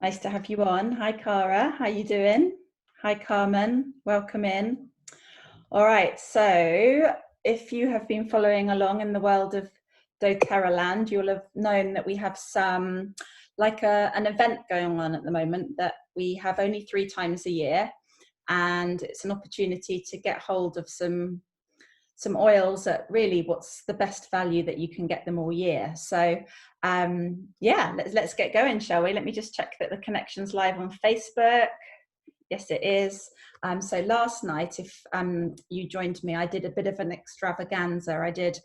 Nice to have you on. Hi, Cara. How you doing? Hi, Carmen. Welcome in. All right. So if you have been following along in the world of doTERRA land, you'll have known that we have some, like an event going on at the moment that we have only 3 times a year. And it's an opportunity to get hold of some oils at really what's the best value that you can get them all year. So yeah, let's get going, shall we? Let me just check that the connection's live on Facebook. Yes, it is. So last night, if you joined me, I did a bit of an extravaganza. I did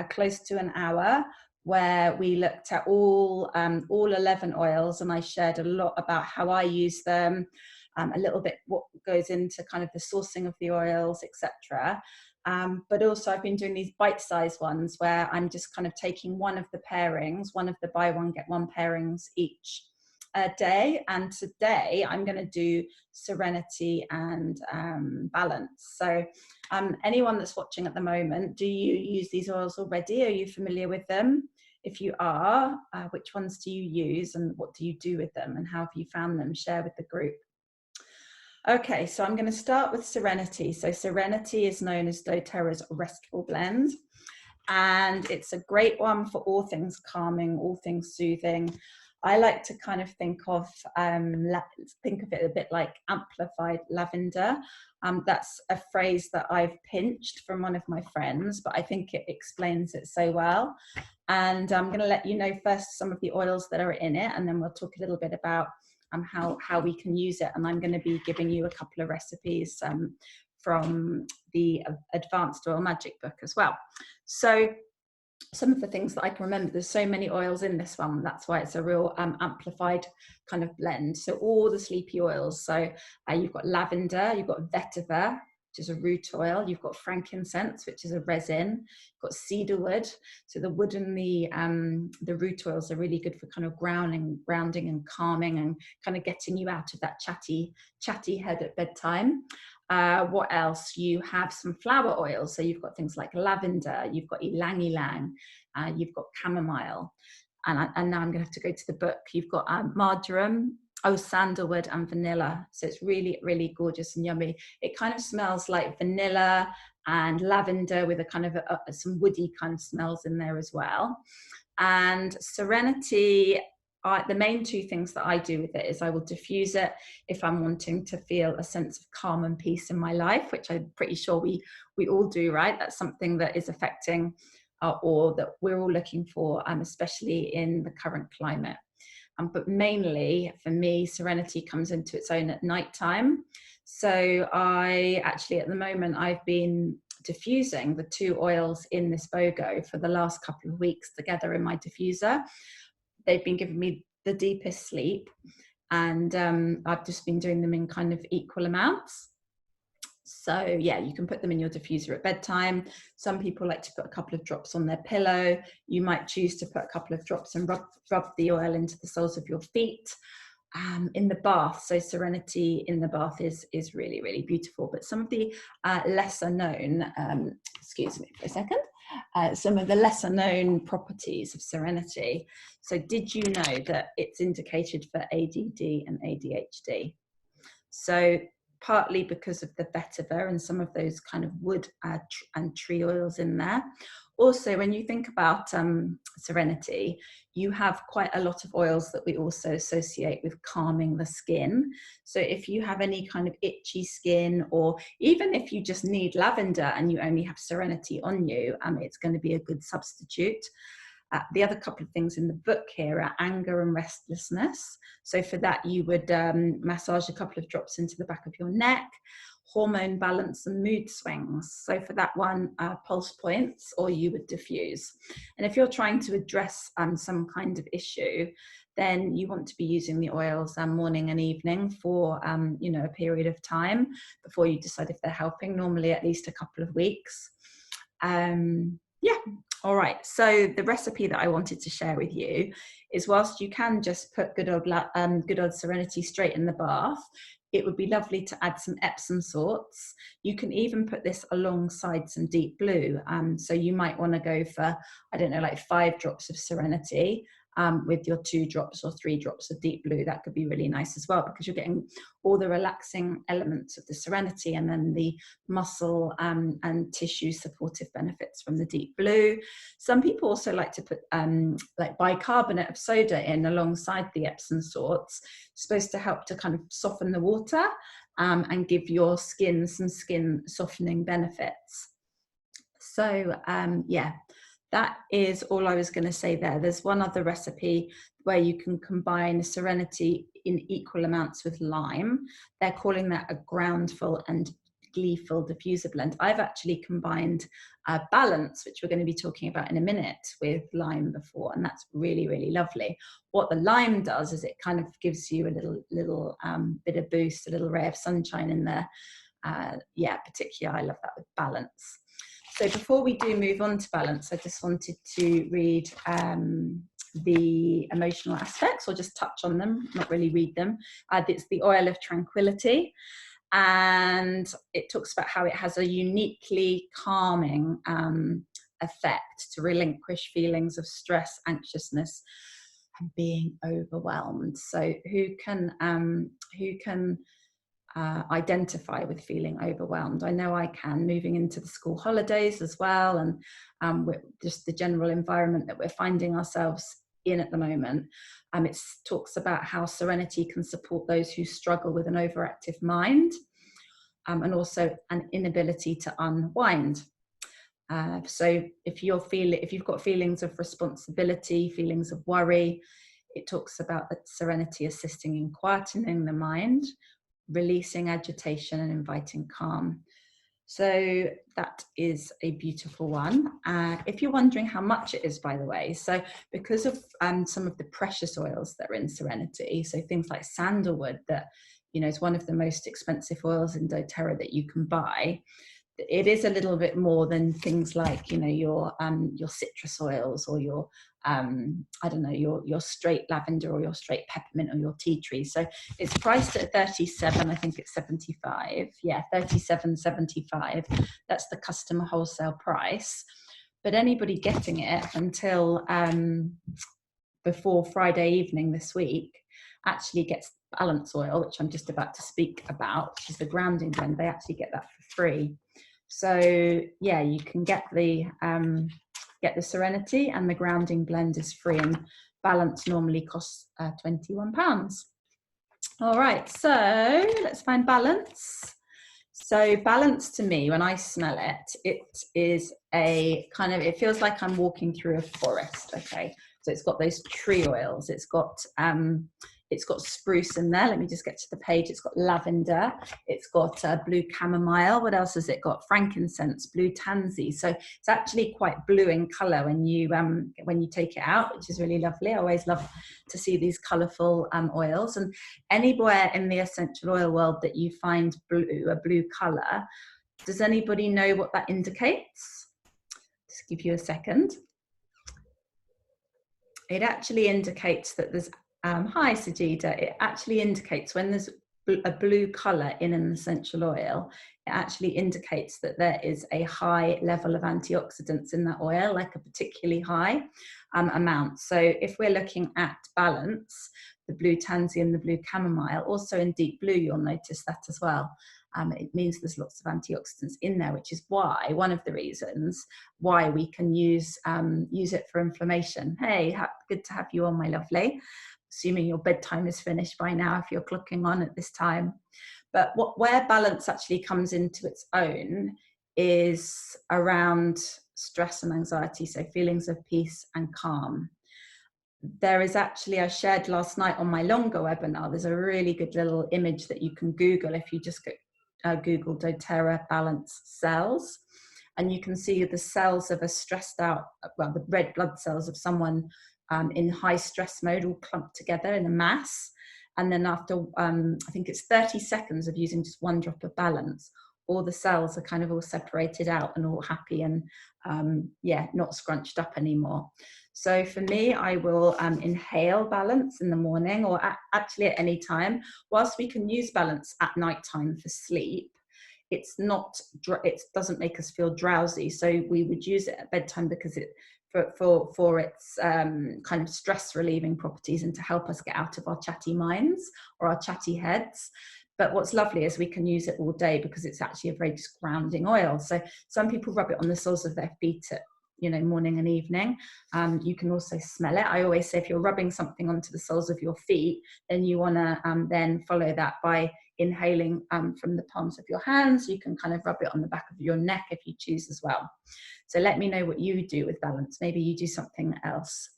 close to an hour where we looked at all 11 oils, and I shared a lot about how I use them, a little bit what goes into kind of the sourcing of the oils, etc. But also I've been doing these bite-sized ones where I'm just kind of taking one of the pairings, one of the buy one, get one pairings each day. And today I'm going to do Serenity and Balance. So anyone that's watching at the moment, do you use these oils already? Are you familiar with them? If you are, which ones do you use and what do you do with them and how have you found them? Share with the group. Okay, so I'm going to start with Serenity. So Serenity is known as doTERRA's Restful blend, and it's a great one for all things calming, all things soothing. I like to kind of think of it a bit like amplified lavender. That's a phrase that I've pinched from one of my friends, but I think it explains it so well. And I'm going to let you know first some of the oils that are in it, and then we'll talk a little bit about how we can use it. And I'm going to be giving you a couple of recipes from the Advanced Oil Magic book as well. So some of the things that I can remember, there's so many oils in this one, that's why it's a real amplified kind of blend. So all the sleepy oils, so you've got lavender, you've got vetiver, which is a root oil, you've got frankincense, which is a resin, you've got cedarwood. So the wood and the root oils are really good for kind of grounding and calming and kind of getting you out of that chatty head at bedtime. What else? You have some flower oils. So you've got things like lavender, you've got ylang ylang, you've got chamomile. And now I'm going to have to go to the book. You've got marjoram, sandalwood and vanilla. So it's really, really gorgeous and yummy. It kind of smells like vanilla and lavender with a kind of some woody kind of smells in there as well. And Serenity, the main two things that I do with it is I will diffuse it if I'm wanting to feel a sense of calm and peace in my life, which I'm pretty sure we all do, right? That's something that is affecting or that we're all looking for, especially in the current climate. But mainly for me, Serenity comes into its own at nighttime. So I actually, at the moment, I've been diffusing the 2 oils in this BOGO for the last couple of weeks together in my diffuser. They've been giving me the deepest sleep, and I've just been doing them in kind of equal amounts. So yeah, you can put them in your diffuser at bedtime. Some people like to put a couple of drops on their pillow. You might choose to put a couple of drops and rub the oil into the soles of your feet. In the bath, so Serenity in the bath is really, really beautiful. But some of the lesser known, excuse me for a second, some of the lesser known properties of Serenity. So did you know that it's indicated for ADD and ADHD? So partly because of the vetiver and some of those kind of wood and tree oils in there. Also, when you think about Serenity, you have quite a lot of oils that we also associate with calming the skin. So if you have any kind of itchy skin, or even if you just need lavender and you only have Serenity on you, it's going to be a good substitute. The other couple of things in the book here are anger and restlessness. So for that, you would massage a couple of drops into the back of your neck. Hormone balance and mood swings. So for that one, pulse points, or you would diffuse. And if you're trying to address some kind of issue, then you want to be using the oils morning and evening for a period of time before you decide if they're helping, normally at least a couple of weeks. Yeah. All right, so the recipe that I wanted to share with you is, whilst you can just put good old Serenity straight in the bath, it would be lovely to add some Epsom salts. You can even put this alongside some deep blue. So you might want to go for, I don't know, like 5 drops of Serenity with your 2 drops or 3 drops of deep blue. That could be really nice as well, because you're getting all the relaxing elements of the Serenity and then the muscle and tissue supportive benefits from the deep blue. Some people also like to put like bicarbonate of soda in alongside the Epsom salts. It's supposed to help to kind of soften the water and give your skin some skin softening benefits. So yeah, that is all I was going to say there. There's one other recipe where you can combine Serenity in equal amounts with lime. They're calling that a groundful and gleeful diffuser blend. I've actually combined Balance, which we're going to be talking about in a minute, with lime before, and that's really, really lovely. What the lime does is it kind of gives you a little bit of boost, a little ray of sunshine in there. Yeah, particularly I love that with Balance. So before we do move on to Balance, I just wanted to read the emotional aspects, or just touch on them, not really read them. It's the oil of tranquility, and it talks about how it has a uniquely calming effect to relinquish feelings of stress, anxiousness, and being overwhelmed. So who can identify with feeling overwhelmed? I know I can, moving into the school holidays as well, and with just the general environment that we're finding ourselves in at the moment. It talks about how Serenity can support those who struggle with an overactive mind, and also an inability to unwind. So if you've got feelings of responsibility, feelings of worry, it talks about that Serenity assisting in quietening the mind, releasing agitation, and inviting calm. So that is a beautiful one. If you're wondering how much it is, by the way, so because of some of the precious oils that are in Serenity, so things like sandalwood, that is one of the most expensive oils in doTERRA that you can buy, it is a little bit more than things like your citrus oils, or your I don't know, your straight lavender, or your straight peppermint, or your tea tree. So it's priced at 37, I think it's 75. Yeah, 37.75. That's the customer wholesale price. But anybody getting it until before Friday evening this week actually gets Balance oil, which I'm just about to speak about, which is the grounding blend. They actually get that for free. So yeah, you can get the Serenity, and the grounding blend is free, and Balance normally costs £21. All right, so let's find Balance. So Balance, to me, when I smell it, it is a kind of, it feels like I'm walking through a forest. Okay, so it's got those tree oils, it's got spruce in there. Let me just get to the page. It's got lavender, it's got blue chamomile. What else has it got? Frankincense, blue tansy. So it's actually quite blue in color when you take it out, which is really lovely. I always love to see these colorful oils. And anywhere in the essential oil world that you find a blue color, does anybody know what that indicates? Just give you a second. It actually indicates that there's hi Sajida, it actually indicates when there's a blue color in an essential oil, it actually indicates that there is a high level of antioxidants in that oil, like a particularly high amount. So if we're looking at Balance, the blue tansy and the blue chamomile, also in deep blue, you'll notice that as well. It means there's lots of antioxidants in there, which is why, one of the reasons why we can use it for inflammation. Hey, good to have you on, my lovely. Assuming your bedtime is finished by now, if you're clocking on at this time. But where Balance actually comes into its own is around stress and anxiety, so feelings of peace and calm. There is actually, I shared last night on my longer webinar, there's a really good little image that you can Google if you just go Google doTERRA Balance cells, and you can see the cells of a stressed out, well, the red blood cells of someone in high stress mode, all clumped together in a mass. And then after, I think it's 30 seconds of using just one drop of Balance, all the cells are kind of all separated out and all happy and yeah, not scrunched up anymore. So for me, I will inhale Balance in the morning, or actually at any time. Whilst we can use Balance at nighttime for sleep, it doesn't make us feel drowsy. So we would use it at bedtime because for its kind of stress relieving properties and to help us get out of our chatty minds or our chatty heads. But what's lovely is we can use it all day because it's actually a very just grounding oil. So some people rub it on the soles of their feet at, you know, morning and evening. You can also smell it. I always say if you're rubbing something onto the soles of your feet, then you want to then follow that by inhaling from the palms of your hands. You can kind of rub it on the back of your neck if you choose as well. So let me know what you do with balance. Maybe you do something else.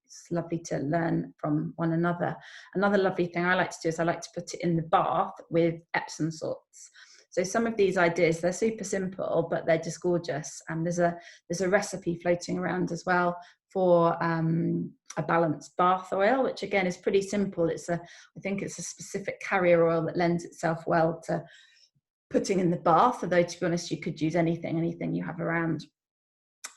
It's lovely to learn from one another. Another lovely thing I like to do is I like to put it in the bath with Epsom salts. So some of these ideas, they're super simple, but they're just gorgeous. And there's a recipe floating around as well for a balanced bath oil, which again is pretty simple. I think it's a specific carrier oil that lends itself well to putting in the bath, although to be honest, you could use anything you have around.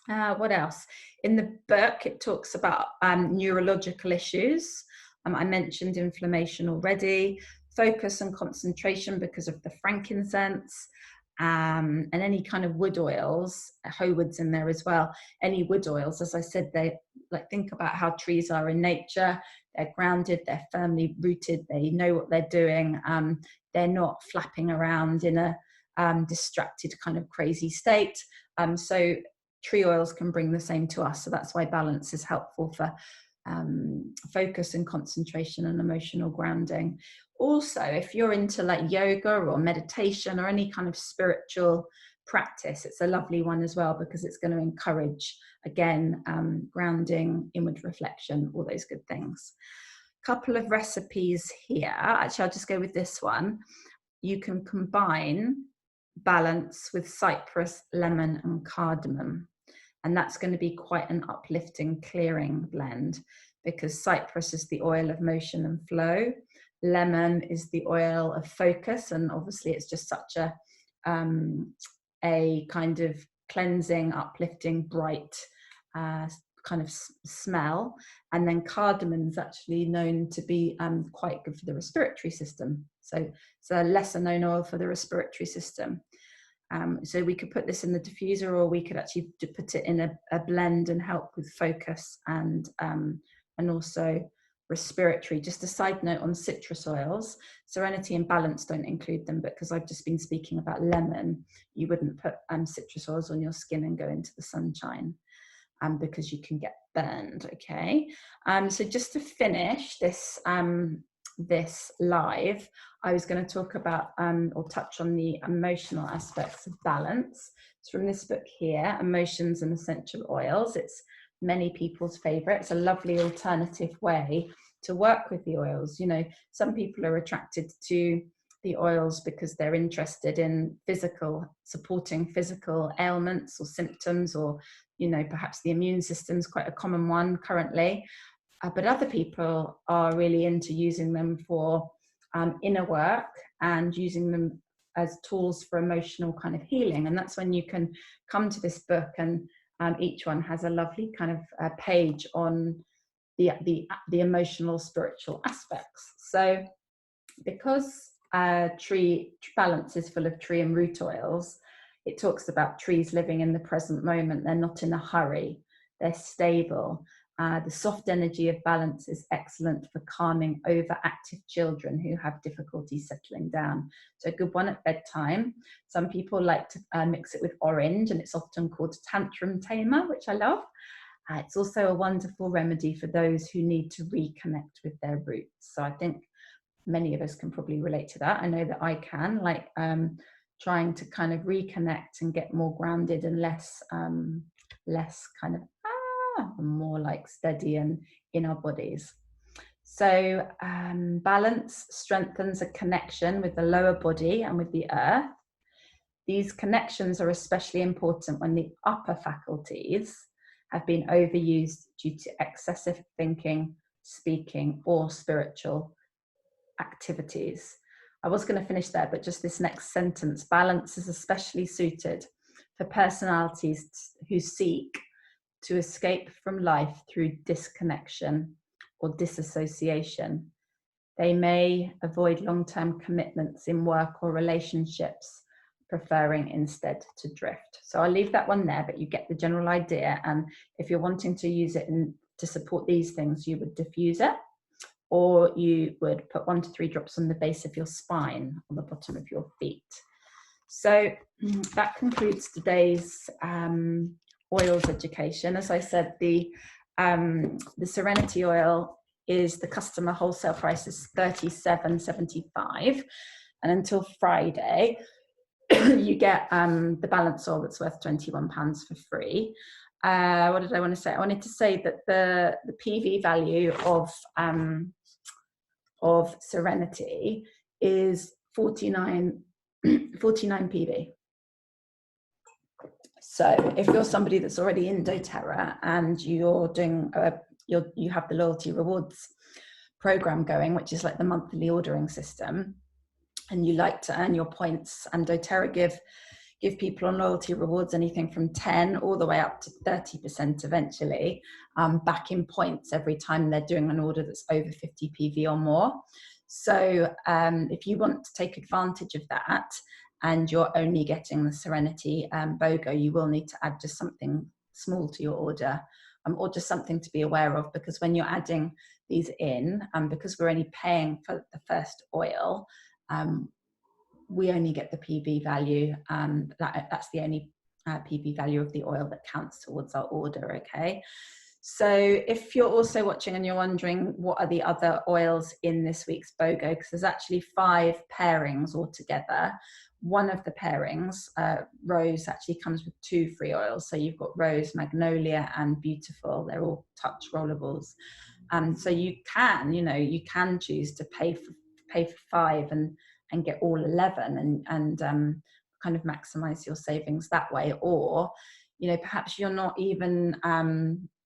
What else? In the book, it talks about neurological issues. I mentioned inflammation already, focus and concentration because of the frankincense, and any kind of wood oils. Hoe wood's in there as well. Any wood oils, as I said, they think about how trees are in nature. They're grounded, they're firmly rooted, they know what they're doing. They're not flapping around in a distracted kind of crazy state. So tree oils can bring the same to us. So that's why balance is helpful for focus and concentration and emotional grounding. Also, if you're into like yoga or meditation or any kind of spiritual practice, it's a lovely one as well because it's going to encourage, again, grounding, inward reflection, all those good things. Couple of recipes here. Actually, I'll just go with this one. You can combine balance with cypress, lemon, and cardamom. And that's going to be quite an uplifting, clearing blend because cypress is the oil of motion and flow. Lemon is the oil of focus. And obviously it's just such a kind of cleansing, uplifting, bright kind of smell. And then cardamom is actually known to be quite good for the respiratory system. So it's a lesser known oil for the respiratory system. So we could put this in the diffuser, or we could actually put it in a blend and help with focus and also respiratory. Just a side note on citrus oils, Serenity and Balance don't include them, but because I've just been speaking about lemon, you wouldn't put citrus oils on your skin and go into the sunshine because you can get burned. Okay, so just to finish this this live, I was going to talk about or touch on the emotional aspects of balance. It's from this book here, Emotions and Essential Oils. It's many people's favorite. It's a lovely alternative way to work with the oils. You know, some people are attracted to the oils because they're interested in supporting physical ailments or symptoms, or, you know, perhaps the immune system is quite a common one currently. But other people are really into using them for inner work and using them as tools for emotional kind of healing. And that's when you can come to this book, and each one has a lovely kind of page on the emotional, spiritual aspects. So because tree balance is full of tree and root oils, it talks about trees living in the present moment. They're not in a hurry, they're stable. The soft energy of balance is excellent for calming overactive children who have difficulty settling down. So a good one at bedtime. Some people like to mix it with orange, and it's often called tantrum tamer, which I love. It's also a wonderful remedy for those who need to reconnect with their roots. So I think many of us can probably relate to that. I know that I can, like trying to kind of reconnect and get more grounded and less kind of more like steady and in our bodies. So balance strengthens a connection with the lower body and with the earth. These connections are especially important when the upper faculties have been overused due to excessive thinking, speaking, or spiritual activities. I was going to finish there, but just this next sentence: balance is especially suited for personalities who seek to escape from life through disconnection or disassociation. They may avoid long-term commitments in work or relationships preferring instead to drift. So I'll leave that one there, but you get the general idea. And if you're wanting to use it to support these things, you would diffuse it, or you would put 1 to 3 drops on the base of your spine, on the bottom of your feet. So that concludes today's oils education. As I said, the Serenity oil is, the customer wholesale price is $37.75, and until Friday you get the balance oil that's worth £21 for free. What did I want to say? I wanted to say that the PV value of Serenity is 49 PV. So if you're somebody that's already in doTERRA and you're doing you have the loyalty rewards program going, which is like the monthly ordering system, and you like to earn your points, and doTERRA give people on loyalty rewards anything from 10 all the way up to 30% eventually back in points every time they're doing an order that's over 50 PV or more. So if you want to take advantage of that and you're only getting the Serenity BOGO, you will need to add just something small to your order, or just something to be aware of, because when you're adding these in, because we're only paying for the first oil, we only get the PV value. That's the only PV value of the oil that counts towards our order, okay? So if you're also watching and you're wondering what are the other oils in this week's BOGO, because there's actually 5 pairings altogether. One of the pairings, Rose, actually comes with 2 free oils. So you've got Rose, Magnolia, and Beautiful. They're all touch rollables. So you can choose to pay for 5 and get all 11 and kind of maximize your savings that way. Or, perhaps you're not even,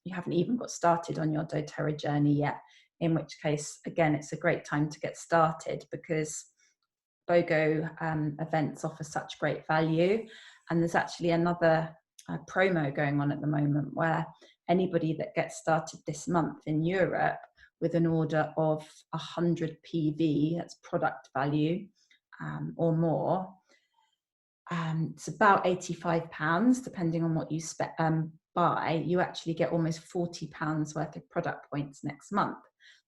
you haven't even got started on your doTERRA journey yet, in which case, again, it's a great time to get started, because BOGO events offer such great value. And there's actually another promo going on at the moment where anybody that gets started this month in Europe with an order of 100 PV, that's product value, or more, it's about £85, depending on what you buy, you actually get almost £40 worth of product points next month.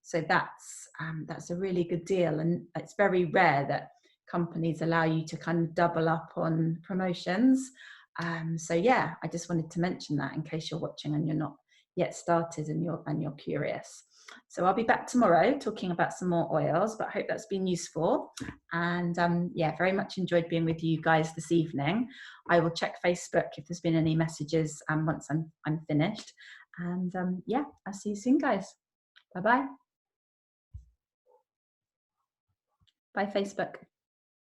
So that's a really good deal, and it's very rare that companies allow you to kind of double up on promotions. So yeah, I just wanted to mention that in case you're watching and you're not yet started and you're curious. So I'll be back tomorrow talking about some more oils, but I hope that's been useful. And yeah, very much enjoyed being with you guys this evening. I will check Facebook if there's been any messages once I'm finished. And yeah, I'll see you soon, guys. Bye-bye. Bye, Facebook.